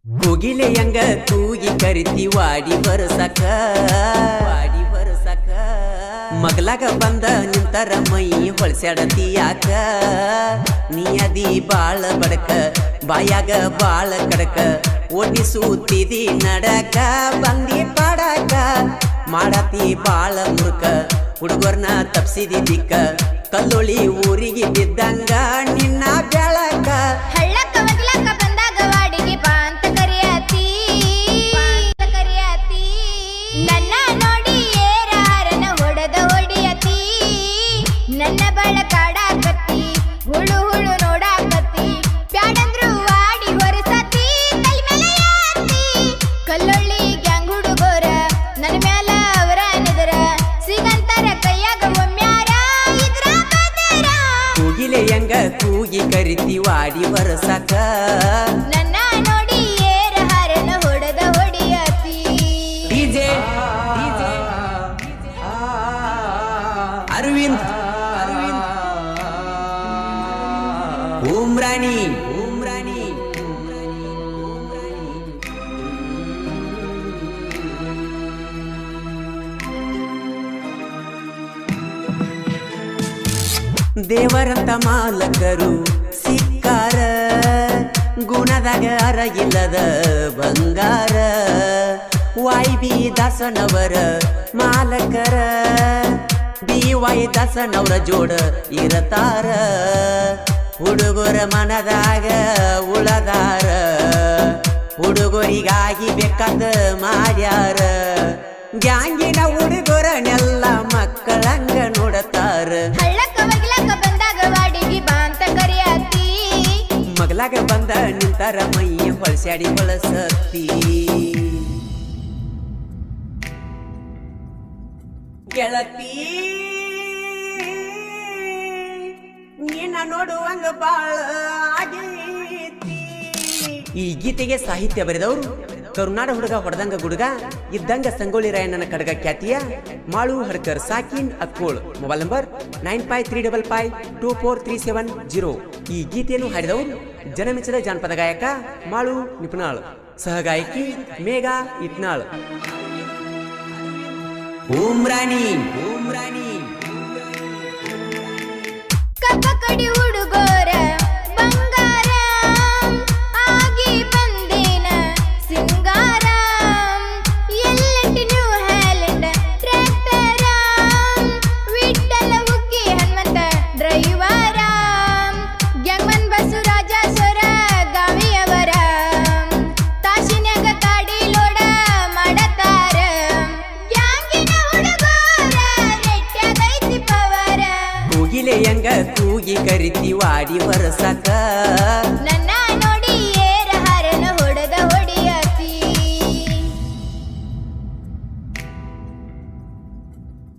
ಕೋಗಿಲೆಯಂಗ ಕೂಗಿ ಕರಿತಿ ವಾಡಿ ಬರಸಕ ಮಗಲಾಗ ಬಂದ ನಿಂತರ ಮೈ ಹೊಳಸ್ಯಾಡತಿ ಯಾಕ ನೀ ಅದಿ ಬಾಳ ಬಡಕ ಬಾಯಾಗ ಬಾಳ ಕಡಕ ಓಡಿಸುತ್ತಿದಿ ನಡಕ ಬಂದಿ ಪಾಡಕ ಮಾಡತಿ ಬಾಳ ಮುರುಕ ಹುಡುಗರ್ನ ತಪ್ಸಿದಿ ದಿಕ್ಕ ಕಲ್ಲೊಳಿ ಊರಿಗೆ ಬಿದ್ದಂಗ ನಿನ್ನ ಬೆಳಕ ನನ್ನ ಬಳ ಕಾಡಾಕತ್ತಿ ಹುಳು ಹುಳು ನೋಡಾಕತ್ತಿ ಬ್ಯಾಡಂದ್ರು ವಾಡಿ ಹೊರಸತಿ ತಲೆ ಮೇಲೆ ಯಾತಿ ಕಲ್ಲೊಳ್ಳಿ ಗ್ಯಾಂಗ್ ಹುಡುಗೋರ ನನ್ನ ಮ್ಯಾಲ ಅವರ ನೆದರ ಸಿಗಂತರ ಕೈಯಾಗ ಒಮ್ಮ್ಯಾರ ಇದ್ರ ಬದರ ಕೋಗಿಲೆಯಂಗ ಕೂಗಿ ಕರಿತಿ ವಾಡಿ ಬರಸಕ ನನ್ನ ನೋಡಿ ಏರ ಹಾರನ ಹೊಡೆದ ಹೊಡಿಯತಿ ಡಿಜೆ ಅರವಿಂದ್ ಉಮ್ರಾಣಿ ದೇವರಂತ ಮಾಲಕರು ಸಿಕ್ಕಾರ ಗುಣದಾಗ ಅರಗಿಲ್ಲದ ಬಂಗಾರ ವಾಯ್ಬಿ ದಾಸನವರ ಮಾಲಕರ BY ದಾಸನವರ ಜೋಡ ಇರತಾರ ಹುಡುಗರ ಮನದಾಗ ಉಳದಾರ ಹುಡುಗರಿಗಾಗಿ ಬೇಕಾದ ಮಾಡ್ಯಾರ ಗ್ಯಾಂಗಿನ ಹುಡುಗರನ್ನೆಲ್ಲ ಮಕ್ಕಳಂಗ ನೋಡತಾರ ಬಂದಾಗ ವಾಡಿಗೆ ಬಾಂತ ಕರಿಯತಿ ಮಗಲಾಗ ಬಂದ ನಿಂತರ ಮೈ ಹೊಳಸ್ಯಾಡಿ ಹೊಳಸತಿ ಗೆಳತಿ ನೀನ ನೋಡುವಂಗ ಬಾಳ ಆಗೈತಿ. ಈ ಗೀತೆಗೆ ಸಾಹಿತ್ಯ ಬರೆದವರು ಕರುನಾಡ ಹುಡುಗ ಹೊಡೆದಂಗ ಗುಡುಗ ಇದ್ದಂಗ ಸಂಗೊಳ್ಳಿ ರಾಯಣ್ಣನ ಕಡಗ ಖ್ಯಾತಿಯ ಮಾಳು ಹಡ್ಕರ್ ಸಾಕಿನ್ ಅಕ್ಕೋಳ್. Mobile number 9535524370. ಈ ಗೀತೆಯನ್ನು ಹಾಡಿದವರು ಜನಮೆಚ್ಚದ ಜಾನಪದ ಗಾಯಕ ಮಾಳು ನಿಪುಣಾಳ್, ಸಹಗಾಯಕಿ ಮೇಘಾ ಇಟ್ನಾಳ್. ಉಮ್ರಾಣಿ ಕಪ್ಪ ಕಡಿ ಹುಡುಗೋರ ಬಂಗಾರ ಆಗಿ ಬಂದೇನ ಸಿಂಗಾರ ಎಲ್ಲೆಂಟಿ ನ್ಯೂ ಹ್ಯಾಲೆಂಡ್ ಟ್ರ್ಯಾಕ್ಟರ ವಿಠ್ಠಲ ಹುಕ್ಕಿ ಹನುಮಂತ ಡ್ರೈವರ ಗ್ಯಾಂಗ್ಮನ್ ಬಸವರಾಜ ಸೊರ ಗಾವಿಯವರ ತಾಶಿನ್ಯಾಗ ಕಾಡಿ ಲೋಡ ಮಾಡತಾರ ಗ್ಯಾಂಗಿನ ಹುಡುಗೋರ ನೆಟ್ಯಾಗೈತಿ ಪವರ ಕೋಗಿಲೆಯಂಗ ಕೂಗಿ ಕರಿತಿ ವಾಡಿ ಬರಸಕ ನನ್ನ ನೋಡಿ ಏರ ಹಾರನ ಹೊಡೆದ ಹೊಡಿಯತಿ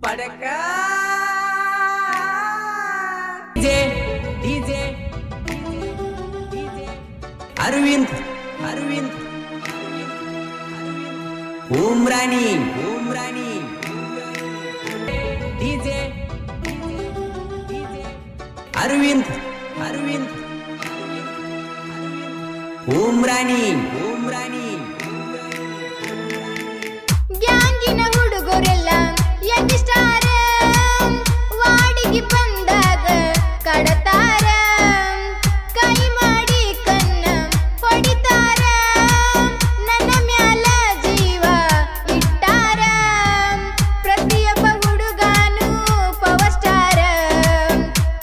ಪಡಕ ಅರವಿಂದ್ ಉಮ್ರಾಣಿ ಡಿಜೆ ಅರವಿಂದ್ ಉಮ್ರಾಣಿ ಗ್ಯಾಂಗಿನ ಹುಡುಗರೆಲ್ಲ ಯಂಗಿಸ್ಟಾರ ವಾಡಿಗೆ ಬಂದಾಗ ಕಡತಾರ ಕೈ ಮಾಡಿ ಕನ್ನ ಹೊಡಿತಾರ ನನ್ನ ಮ್ಯಾಲ ಜೀವ ಇಟ್ಟಾರ ಪ್ರತಿಯೊಬ್ಬ ಹುಡುಗಾನು ಪವರ್ ಸ್ಟಾರ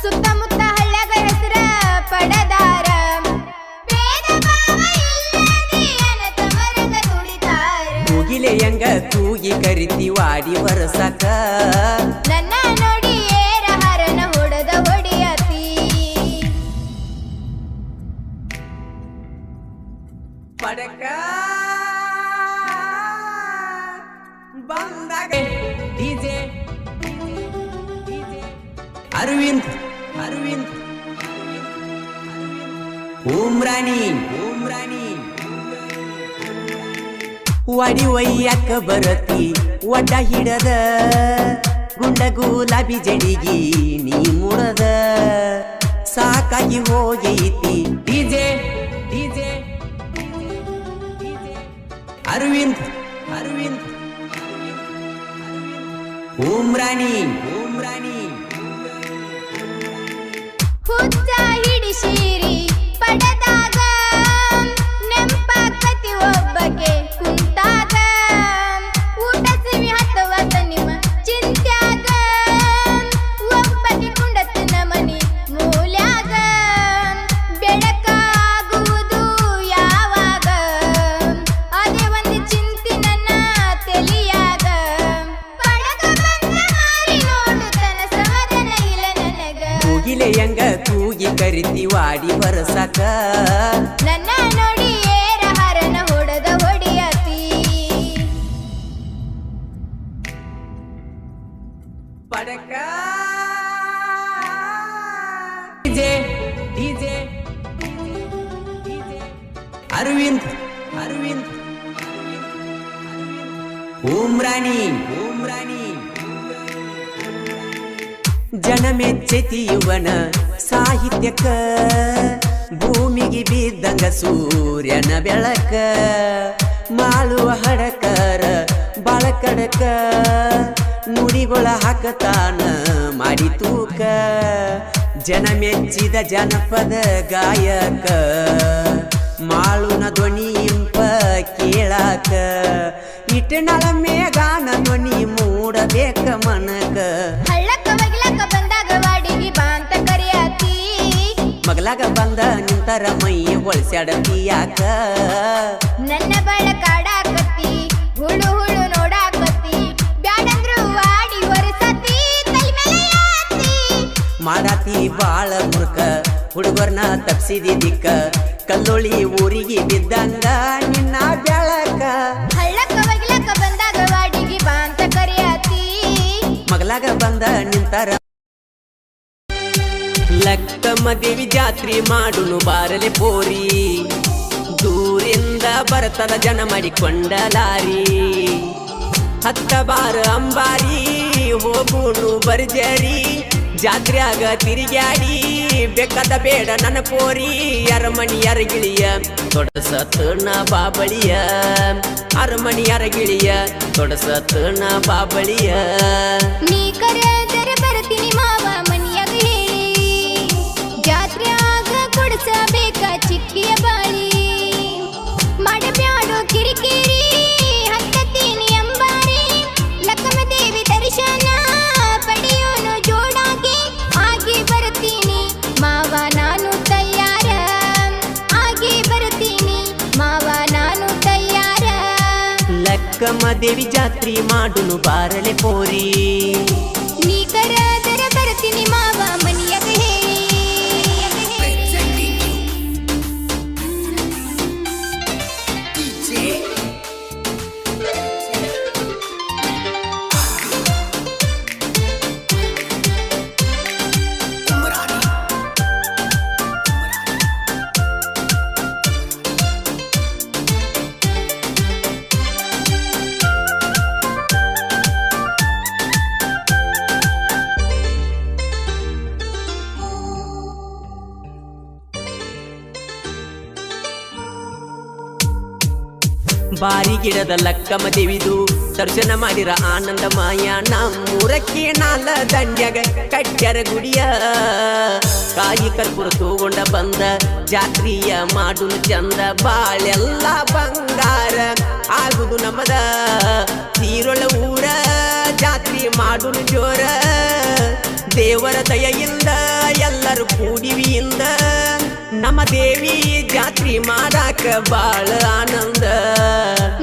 ಸುತ್ತಮುತ್ತ ಹಳ್ಳ್ಯಾಗ ಹೆಸರ ಪಡದಾರ ಭೇದ ಭಾವ ಇಲ್ಲದೆ ಅನತಮರಗ ತುಳಿತಾರ ಕೋಗಿಲೆಯಂಗ ಕೂಗಿ ಕರಿತಿ ವಾಡಿ ಬರಸಕ ನನ್ನ ನೋಡಿ ಏರ ಹಾರನ ಹೊಡೆದ ಹೊಡಿಯತಿ ಪಡಕ ಬಂದಾಗ ಡಿಜೆ ಅರವಿಂದ್ ಉಮ್ರಾಣಿ ವಾಡಿ ಒಯ್ಯಾಕ ಬರತಿ ಒಡ್ಡ ಹಿಡದ ಗುಂಡ ಗುಲಾಬಿ ಜಡಿಗಿ ನೀ ಮುಡದ ಸಾಕಾಗಿ ಹೋಗೈತಿ ಡಿಜೆ ಅರವಿಂದ್ ಉಮ್ರಾಣಿ ಹುಚ್ಚ ಹಿಡಿಸಿರಿ ಪಡದಾಗ ನೆಂಪಾಕತಿ ಒಬ್ಬಗೆ ಕುಂತಾಗ ಊಟ ಸಿವಿ ಹತ್ತವತ್ತ ನಿಮ್ಮ ಚಿಂತ್ಯಾಗ ಒಬ್ಬಗೆ ಕುಂಡತಿನ ಮನಿ ಮೂಲ್ಯಾಗ ಬೆಳಕಾಗುವುದು ಯಾವಾಗ ಅದೇ ಒಂದು ಚಿಂತಿ ನನ್ನ ತಲಿಯಾಗ ಪಡಗ ಬಂದ ಮಾರಿ ನೋಡು ತನ ಸಮಾಧಾನ ಇಲ್ಲ ನನಗ ಕೂಗಿಲೆ ಹೆಂಗ ಕೂಗಿ ಕರಿತಿ ವಾಡಿ ಬರಸಾಕ ನನ್ನ ನೋಡಿ ಏರ ಹರನ ಹೊಡೆದ ಹೊಡಿಯತಿ ಪಡಕ ಡಿಜೆ ಅರವಿಂದ್ ಉಮ್ರಾಣಿ ಜನಮೆಚ್ಚೆತಿ ಯುವನ ಸಾಹಿತ್ಯಕ ಭೂಮಿಗೆ ಬಿದ್ದಂಗ ಸೂರ್ಯನ ಬೆಳಕ ಮಾಳುವ ಹಡಕರ ಬಳಕಡಕ ನುಡಿಗೊಳ ಹಾಕತಾನ ಮಾಡಿ ತೂಕ ಜನಮೆಚ್ಚಿದ ಜನಪದ ಗಾಯಕ ಮಾಳುನ ಧ್ವನಿ ಇಂಪ ಕೇಳಾಕ ಇಟ್ಟನಳ ಮೇಗಾನ ಧ್ವನಿ ಮೂಡಬೇಕ ಮನಕ ಹಳ್ಳಕ್ಕ ಬಗಿಲಕ್ಕ ಬಂದಾಗ ವಾಡಿಗೆ ಬಾ ಅಂತ ಕರಿಯಾತಿ ಮಗಲಾಗ ಬಂದ ನಿಂತರ ಮೈ ಒಳಸ್ಯಾಡತಿ ಯಾಕ ನನ್ನ ಬಳ ಕಾಡಾಕತಿ ಹುಳು ಹುಳು ನೋಡಾಕತಿ ಬ್ಯಾಡಂದ್ರು ವಾಡಿ ಒರೆಸತಿ ತಲೆ ಮೇಲೆ ಯಾತಿ ಮಾಡಾತಿ ಬಾಳ ಮುರುಕ ಹುಡುಗರ್ನ ತಪ್ಸಿದಿ ದಿಕ್ಕ ಕಲ್ಲೊಳಿ ಊರಿಗೆ ಬಿದ್ದಂಗ ನಿನ್ನ ಬೆಳಕ ಹಳ್ಳಕ್ಕ ಬಗಿಲಕ್ಕ ಬಂದಾಗ ವಾಡಿಗೆ ಬಾ ಅಂತ ಕರಿಯಾತಿ ಮಗಲಾಗ ಬಂದ ನಿಂತರ ಲಕ್ಕಮ್ಮ ದೇವಿ ಜಾತ್ರೆ ಮಾಡುನು ಬಾರಲೆ ಪೋರಿ ದೂರಿಂದ ಬರ್ತದ ಜನ ಮಾಡಿಕೊಂಡ ಲಾರಿ ಹತ್ತ ಬಾರ ಅಂಬಾರಿ ಹೋಗುನು ಬರ್ಜರಿ ಜಾತ್ರ್ಯಾಗ ತಿರುಗ್ಯಾಡಿ ಬೇಕಾದ ಬೇಡ ನನ್ನ ಪೋರಿ ಅರಮಣಿ ಅರಗಿಳಿಯ ತೊಡಸತನ ಬಾಬಳಿಯ ಅರಮಣಿ ಅರಗಿಳಿಯ ತೊಡಸತನ ಬಾಬಳಿಯ ನೀ ಕರೆದರ ಬರ್ತೀನಿ ಮಾವ ಮನಿಯಾಗ ಹೇಳಿ ಜಾತ್ರ್ಯಾಗ ಕೊಡಿಸಬೇಕ ಚಿಕ್ಕಿಯ ಬಾಳಿ ಮಾಡಬ್ಯಾಡೋ ಕಿರಿಕಿರಿ ಹತ್ತತೀನಿ ಅಂಬಾರಿ ಲಕ್ಕಮ್ಮ ದೇವಿ ದರ್ಶನ ಪಡೆಯೋನು ಜೋಡಾಗಿ ಆಗಿ ಬರ್ತೀನಿ ಮಾವ ನಾನು ತಯಾರ ಆಗಿ ಬರ್ತೀನಿ ಮಾವ ನಾನು ತಯಾರ ಲಕ್ಕಮ್ಮ ದೇವಿ ಜಾತ್ರೆ ಮಾಡುನು ಬಾರಲೆ ಪೋರಿ ನೀ ಕರೆದರ ಬರ್ತೀನಿ ಮಾವ ಮನಿಯಾಗ ಹೇಳಿ ಬಾರಿ ಗಿಡದ ಲಕ್ಕಮ್ಮ ದೇವಿದು ದರ್ಶನ ಮಾಡಿರ ಆನಂದಮಯ ನಮ್ಮೂರಕ್ಕೆ ನಾಲ ದಂಡ್ಯಾಗ ಕಟ್ಟ್ಯಾರ ಗುಡಿಯ ಕಾಯಿ ಕರ್ಪೂರ ತಗೊಂಡ ಬಂದ ಜಾತ್ರೆಯ ಮಾಡುನು ಚಂದ ಬಾಳೆಲ್ಲ ಬಂಗಾರ ಆಗುದು ನಮ್ಮದ ತೀರೊಳ ಊರ ಜಾತ್ರೆ ಮಾಡುನು ಜೋರ ದೇವರ ದಯೆಯಿಂದ ಎಲ್ಲರೂ ಕೂಡಿವಿಯಿಂದ ನಮ್ಮ ದೇವಿ ಜಾತ್ರೆ ಮಾಡಾಕ ಬಾಳ ಆನಂದ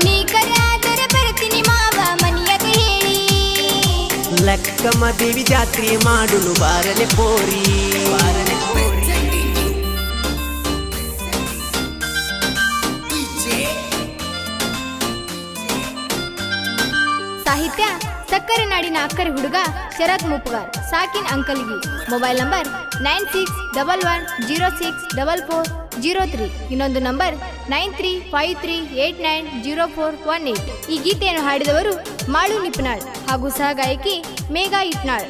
ನೀ ಕರೆದರ ಬರ್ತೀನಿ ಮಾವ ಮನಿಯಾಗ ಹೇಳಿ ಲಕ್ಕಮ್ಮ ದೇವಿ ಜಾತ್ರೆ ಮಾಡುನು ಬಾರಲೆ ಪೋರಿ ಸಾಹಿತ್ಯ ಸಕ್ಕರೆ ನಾಡಿನ ಅಕ್ಕರೆ ಹುಡುಗ ಶರತ್ ಮುಪ್ಗಾರ್ ಸಾಕಿನ್ ಅಂಕಲ್ಗಿ ಮೊಬೈಲ್ ನಂಬರ್ 9611064403 ಇನ್ನೊಂದು ನಂಬರ್ 9353890418 ಈ ಗೀತೆಯನ್ನು ಹಾಡಿದವರು ಮಾಳು ನಿಪ್ನಾಳ್ ಹಾಗೂ ಸಹಗಾಯಕಿ ಮೇಘಾ ಇಟ್ನಾಳ್.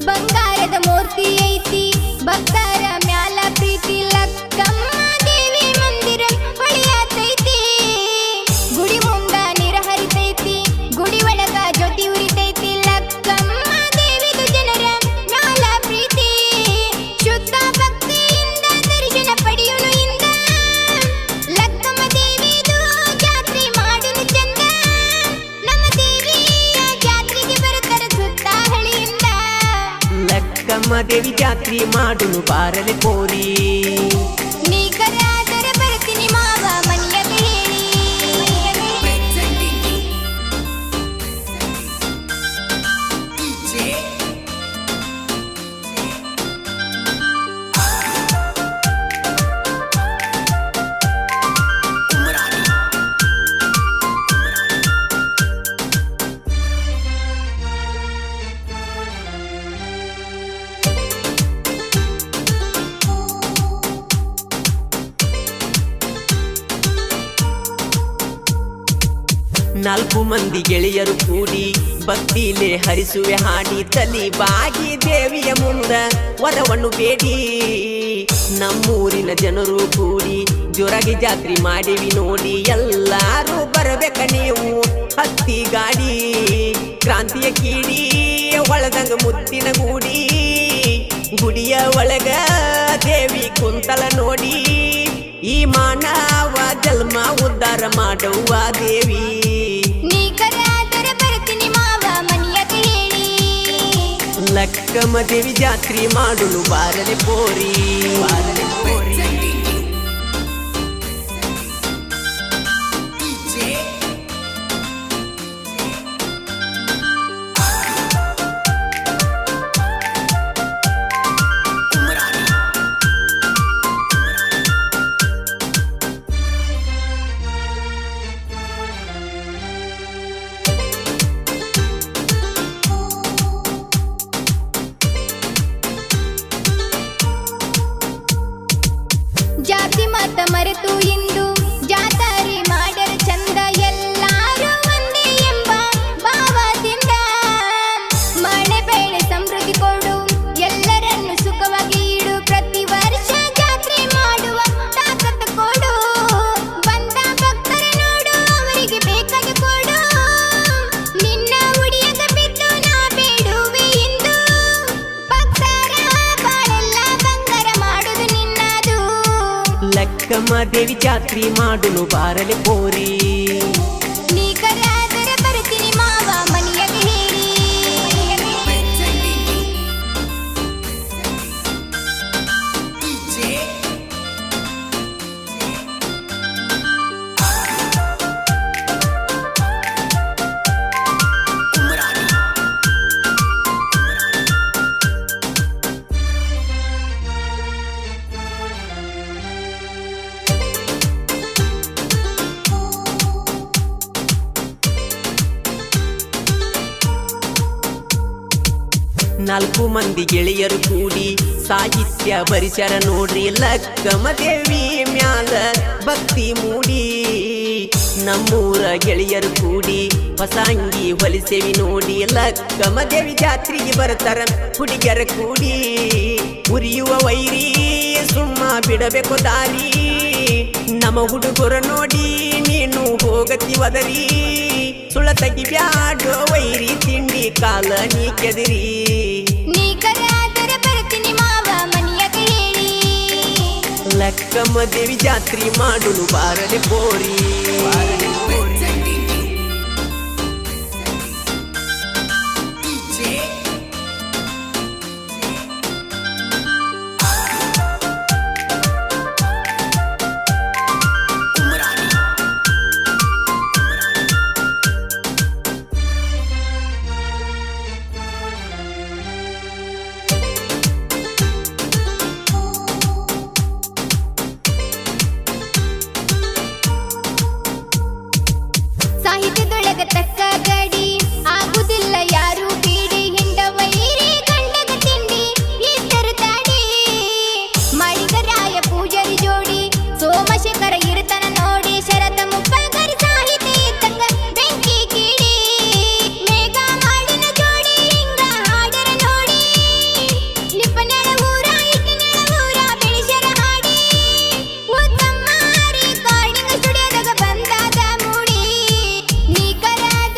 ಬಂಗಾರದ ಮೂರ್ತಿ ಐತಿ ಭಕ್ತರ ಮ್ಯಾಲ ಪ್ರೀತಿ ಲಕ್ಕಮ್ಮ ದೇವಿ ದೇವಿ ಜಾತ್ರಿ ಮಾಡುನು ಬಾರಲೆ ಕೋರಿ ನೀ ಕರೆಯಾದರೆ ಬರ್ತೀನಿ ಮಾವ ಮನೆಯಾಗ ಹೇಳಿ ನಾಲ್ಕು ಮಂದಿ ಗೆಳೆಯರು ಕೂಡಿ ಭಕ್ತಿಲೆ ಹರಿಸುವೆ ಹಾಡಿ ತಲಿ ಬಾಗಿ ದೇವಿಯ ಮುಂದ ವರವನ್ನು ಬೇಡಿ ನಮ್ಮೂರಿನ ಜನರು ಕೂಡಿ ಜೋರಾಗಿ ಜಾತ್ರೆ ಮಾಡಿವಿ ನೋಡಿ ಎಲ್ಲಾರು ಬರಬೇಕ ನೀವು ಹತ್ತಿ ಗಾಡಿ ಕ್ರಾಂತಿಯ ಕೀಡಿ ಒಳದಂಗ ಮುತ್ತಿನ ಗೂಡಿ ಗುಡಿಯ ಒಳಗ ದೇವಿ ಕುಂತಲ ನೋಡಿ ಈ ಮಾನವ ಜನ್ಮ ಉದ್ಧಾರ ಮಾಡುವ ದೇವಿ ನೀ ಕರೆಯಾದರೆ ಬರ್ತೀನಿ ಮಾವ ಮನೆಯಾಗ ಹೇಳಿ ಲಕ್ಕಮ್ಮ ದೇವಿ ಜಾತ್ರೆ ಮಾಡುನು ಬಾರಲೆ ಪೋರಿ ಬಾರಲೆ ಪೋರಿ ಜಾತಿ ಮತ ಮರೆತು ಇಂದು ಜಾತ್ರೆ ಮಾಡರ ಚಂದ ಎಲ್ಲಾರು ಒಂದೇ ಎಂಬ ಭಾವದಿಂದ ಮಳೆ ಬೆಳೆ ಸಮೃದ್ಧಿ ಕೊಡು ಎಲ್ಲರನ್ನು ಸುಖವಾಗಿ ಇಡು ಪ್ರತಿ ವರ್ಷ ಜಾತ್ರೆ ಮಾಡುವ ತಾಕತ್ತು ಕೊಡು ಬಂದ ಭಕ್ತರ ನೋಡು ಅವರಿಗೆ ಬೇಕಾದ ಕೊಡು ನಿನ್ನ ಉಡಿಯದ ಬಿದ್ದು ನಾ ಬೇಡುವೆ ಇಂದು ಭಕ್ತರ ಬಾಳೆಲ್ಲ ಬಂಗಾರ ಮಾಡುದು ನಿನ್ನದು ಲಕ್ಕಮ್ಮ ದೇವಿ ಜಾತ್ರೆ ಮಾಡುನು ಬಾರಲೆ ಪೋರಿ ನೀ ಕರೆಯಾದರೆ ಬರ್ತೀನಿ ಮಾವ ಮನೆಯಾಗ ಹೇಳಿ ನಾಲ್ಕು ಮಂದಿ ಗೆಳೆಯರು ಕೂಡಿ ಸಾಹಿತ್ಯ ಬರಿಸ್ಯಾರ ನೋಡ್ರಿ ಲಕ್ಕಮ್ಮ ದೇವಿ ಮ್ಯಾಲ ಭಕ್ತಿ ಮೂಡಿ ನಮ್ಮೂರ ಗೆಳೆಯರು ಕೂಡಿ ಹೊಸಂಗಿ ಹೊಲಿಸೇವಿ ನೋಡಿ ಲಕ್ಕಮ್ಮ ದೇವಿ ಜಾತ್ರೆಗೆ ಬರ್ತಾರ ಹುಡುಗಿಯರ ಕೂಡಿ ಉರಿಯುವ ವೈರಿ ಸುಮ್ಮ ಬಿಡಬೇಕು ದಾರಿ ನಮ್ಮ ಹುಡುಗರ ನೋಡಿ ನೀನು ಹೋಗತಿ ಒದರಿ ಸುಳ ತೆಗಿಬ್ಯಾಡೋ ವೈರಿ ತಿಂಡಿ ಕಾಲ ನೀ ಕೆದರಿ ನೀ ಕರೆಯಾದರೆ ಬರ್ತೀನಿ ಮಾವ ಮನೆಯಾಗ ಹೇಳಿ ಲಕ್ಕಮ್ಮ ದೇವಿ ಜಾತ್ರೆ ಮಾಡುನು ಬಾರಲೆ ಪೋರಿ ಬಾರಲೆ ಪೋರಿ ಸಾಹಿತ್ಯದೊಳಗ ತಕ್ಕ ಗಡಿ ಆಗುದಿಲ್ಲ ಯಾರು ಬೀಡಿ ಹಿಂಡ ವೈರಿ ಗಂಡಗ ತಿಂಡಿ ಇದ್ದರು ತಾಡಿ ಮಳಿಗರಾಯ ಪೂಜಾರಿ ಜೋಡಿ ಸೋಮಶೇಖರ ಇರ್ತಾನ ನೋಡಿ ಶರತ ಮುಪ್ಪಗರ ಸಾಹಿತ್ಯ ಇದ್ದಂಗ ಬೆಂಕಿ ಕಿಡಿ ಮೇಘ ಮಾಡಿನ ಜೋಡಿ ಹಿಂಗ ಹಾಡರ ನೋಡಿ ನಿಪ್ಪನಳ ಊರ ಇಟ್ಟನಳ ಊರ ಬೆಳಿಸರ ಹಾಡಿ ಉತ್ತಮ ರೆಕಾರ್ಡಿಂಗ್ ಸ್ಟುಡಿಯೋದಾಗ ಬಂದಾದ ಮೂಡಿ ನೀ ಕರೆಯಾದರೆ